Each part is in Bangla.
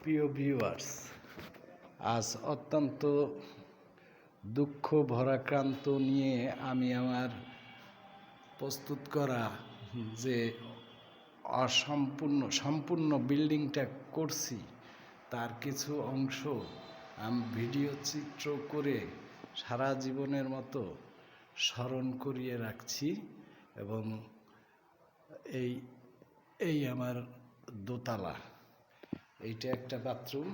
প্রিয় ভিউয়ার্স, আজ অত্যন্ত দুঃখ ভরাক্রান্ত নিয়ে আমি আমার প্রস্তুত করা যে সম্পূর্ণ বিল্ডিংটা করছি তার কিছু অংশ আমি ভিডিও চিত্র করে সারা জীবনের মতো স্মরণ করিয়ে রাখছি। এবং এই আমার দোতলা, এইটা একটা বাথরুম,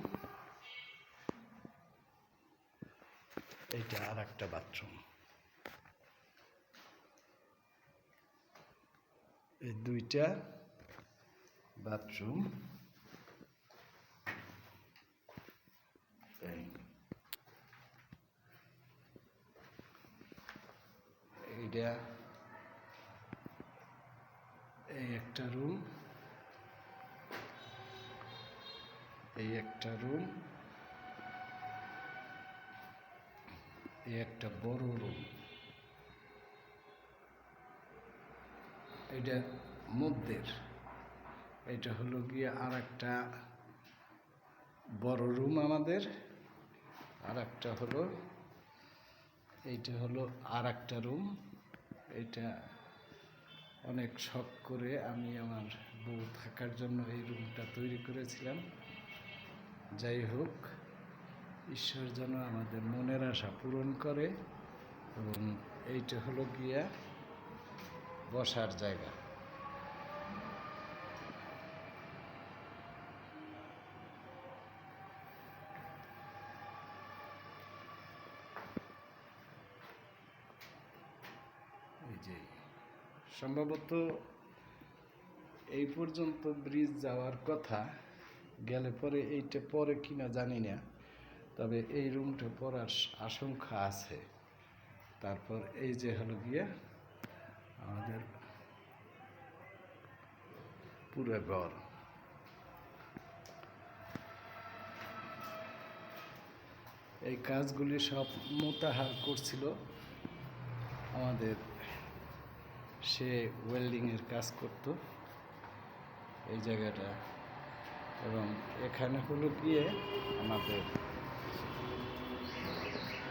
এইটা আর একটা বাথরুম। এই দুইটা বাথরুম। এইটা এই একটা রুম, এই একটা রুম, এই একটা বড় রুম। এটা মধ্যের, এটা হলো গিয়ে আর একটা বড় রুম আমাদের। আর একটা হলো, এইটা হলো আর একটা রুম। এটা অনেক শখ করে আমি আমার বউ থাকার জন্য এই রুমটা তৈরি করেছিলাম। যাই হোক, ঈশ্বর যেন আমাদের মনের আশা পূরণ করে। এবং এইটা হলো গিয়া বসার জায়গা। এই যে সম্ভবত এই পর্যন্ত ব্রিজ যাওয়ার কথা, গেলে পরে এইটা পরে কিনা জানি না, তবে এই রুমটা পড়ার আশঙ্কা আছে। তারপর এই যে হলো গিয়া আমাদের পুরো ঘর। এই কাজগুলি সব মোতাহার করছিল আমাদের, সে ওয়েল্ডিংয়ের কাজ করত এই জায়গাটা। এবং এখানে হলো গিয়ে আমাদের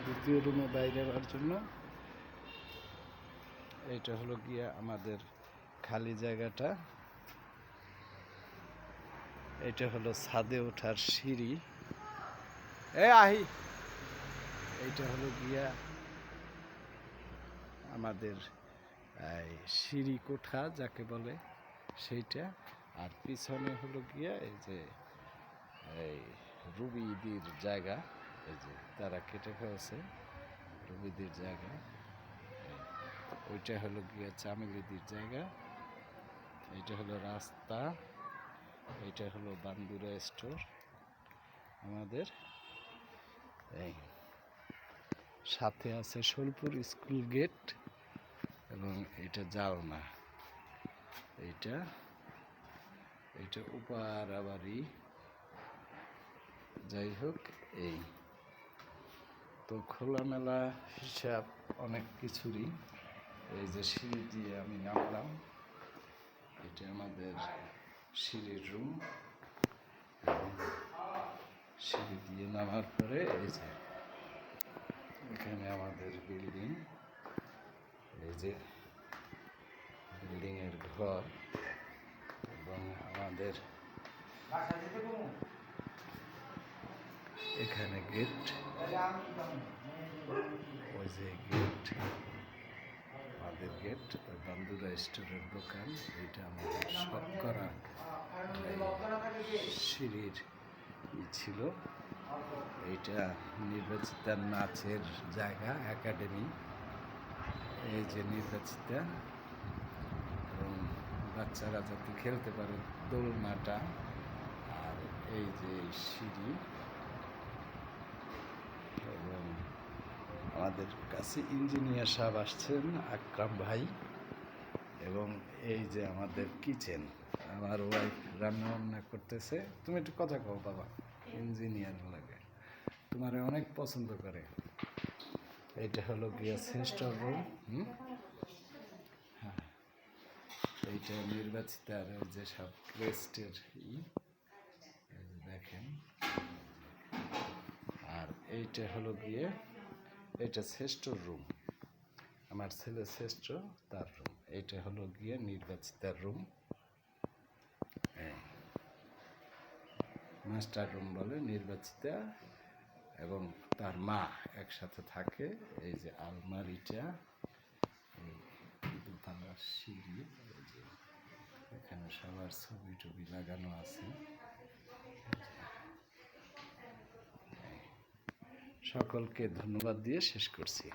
দ্বিতীয় রুমে বাইরে যাওয়ার জন্য, এইটা হলো গিয়ে আমাদের খালি জায়গাটা। এটা হলো ছাদে ওঠার সিঁড়ি। এইটা হলো গিয়া আমাদের সিঁড়ি কোঠা যাকে বলে সেইটা। আর পিছনে হলো গিয়া এই যে এই রুবিদির জায়গা, এই যে তারা কেটে ফেলছে রুবিদির জায়গা। ওইটা হলো গিয়া চামেলিদির জায়গা। এইটা হলো রাস্তা, এইটা হলো বান্দুরা স্টোর আমাদের। এই সাথে আছে সোলপুর স্কুল গেট এবং এটা জালনা। এইটা উপারাবাড়ি। যাই হোক, এই তো খোলামেলা হিসাব অনেক কিছুরই। এই যে সিঁড়ি দিয়ে আমি নামলাম, এটা আমাদের সিঁড়ির রুম। এবং সিঁড়ি দিয়ে নামার পরে এই যে এখানে আমাদের বিল্ডিং, এই যে বিল্ডিংয়ের ঘর। এবং আমাদের এখানে গেট, ওই যে গেট, আমাদের গেট, ওই বান্দুরা স্টোরের দোকান। এইটা আমাদের শখ করা সিঁড়ির ছিল। এইটা নির্বাচিতা নাচের জায়গা, একাডেমি। এই যে নির্বাচিতা, এবং বাচ্চারা যাতে খেলতে পারে দোলনাটা। আর এই যে সিঁড়ি। এবং আমাদের কাছে ইঞ্জিনিয়ার সাহেব আসছেন, আকরাম ভাই। এবং এই যে আমাদের কিচেন, আমার ওয়াইফ রান্না বান্না করতেছে। তুমি একটু কথা কও বাবা, ইঞ্জিনিয়ার লাগে, তোমার অনেক পছন্দ করে। এইটা হলো গিয়া সেস্টার রুম। হ্যাঁ, এইটা নির্বাচিতার যে সব ক্রেস্টের দেখেন। এইটা হলো গিয়ে এটা শ্রেষ্ঠ রুম, আমার ছেলে শ্রেষ্ঠ তার রুম। এইটা হলো গিয়ে নির্বাচিতার রুম, মাস্টার রুম বলে নির্বাচিতা এবং তার মা একসাথে থাকে। এই যে আলমারিটা, দোতলার সিঁড়ি, এখানে সবার ছবি টবি লাগানো আছে। সকলকে ধন্যবাদ দিয়ে শেষ করছি।